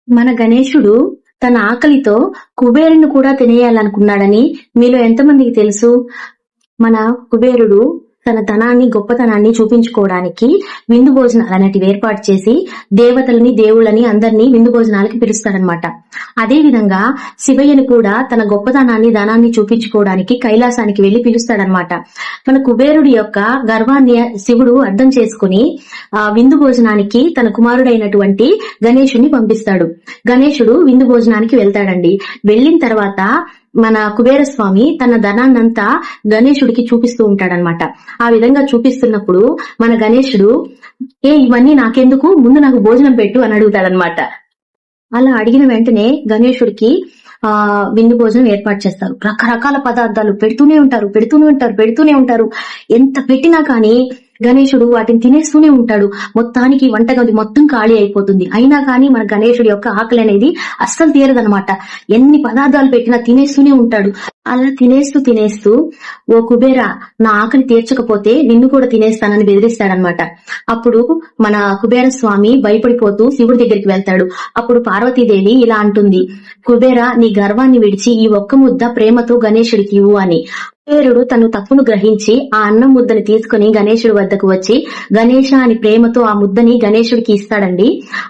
మన గణేశుడు తన ఆకలితో కుబేరుని కూడా తినేయాలనుకున్నాడని మీలో ఎంతమందికి తెలుసు? మన కుబేరుడు తన ధనాన్ని గొప్పతనాన్ని చూపించుకోవడానికి విందు భోజనాలు అనేటివి ఏర్పాటు చేసి దేవతలని దేవుళ్ళని అందరినీ విందు భోజనాలకి పిలుస్తాడనమాట. అదే విధంగా శివయ్యను కూడా తన గొప్పతనాన్ని ధనాన్ని చూపించుకోవడానికి కైలాసానికి వెళ్లి పిలుస్తాడనమాట. మన కుబేరుడి యొక్క గర్వాన్ని శివుడు అర్థం చేసుకుని ఆ విందు భోజనానికి తన కుమారుడైనటువంటి గణేశుడిని పంపిస్తాడు. గణేశుడు విందు భోజనానికి వెళ్తాడండి. వెళ్ళిన తర్వాత మన కుబేర స్వామి తన ధనాన్నంతా గణేశుడికి చూపిస్తూ ఉంటాడనమాట. ఆ విధంగా చూపిస్తున్నప్పుడు మన గణేశుడు ఇవన్నీ నాకెందుకు, ముందు నాకు భోజనం పెట్టు అని అడుగుతాడనమాట. అలా అడిగిన వెంటనే గణేశుడికి విందు భోజనం ఏర్పాటు చేస్తారు. రకరకాల పదార్థాలు పెడుతూనే ఉంటారు. ఎంత పెట్టినా కానీ గణేశుడు వాటిని తినేస్తూనే ఉంటాడు. మొత్తానికి వంటగది మొత్తం ఖాళీ అయిపోతుంది. అయినా కానీ మన గణేశుడి యొక్క ఆకలి అనేది అస్సలు తీరదనమాట. ఎన్ని పదార్థాలు పెట్టినా తినేస్తూనే ఉంటాడు. అలా తినేస్తూ ఓ కుబేరా, నా ఆకలి తీర్చకపోతే నిన్ను కూడా తినేస్తానని బెదిరిస్తాడనమాట. అప్పుడు మన కుబేర స్వామి భయపడిపోతూ శివుడి దగ్గరికి వెళ్తాడు. అప్పుడు పార్వతీదేవి ఇలా అంటుంది, కుబేరా, నీ గర్వాన్ని విడిచి ఈ ఒక్క ముద్ద ప్రేమతో గణేశుడికి ఇవ్వు అని. కుబేరుడు తను తప్పును గ్రహించి ఆ అన్నం ముద్దని తీసుకుని గణేశుడి వద్దకు వచ్చి గణేశ అని ప్రేమతో ఆ ముద్దని గణేశుడికి ఇస్తాడండి.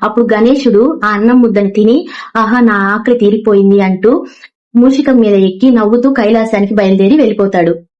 అప్పుడు గణేశుడు ఆ అన్నం ముద్దని తిని ఆహా, నా ఆకలి తీరిపోయింది అంటూ మూషికం మీద ఎక్కి నవ్వుతూ కైలాసానికి బయలుదేరి వెళ్ళిపోతాడు.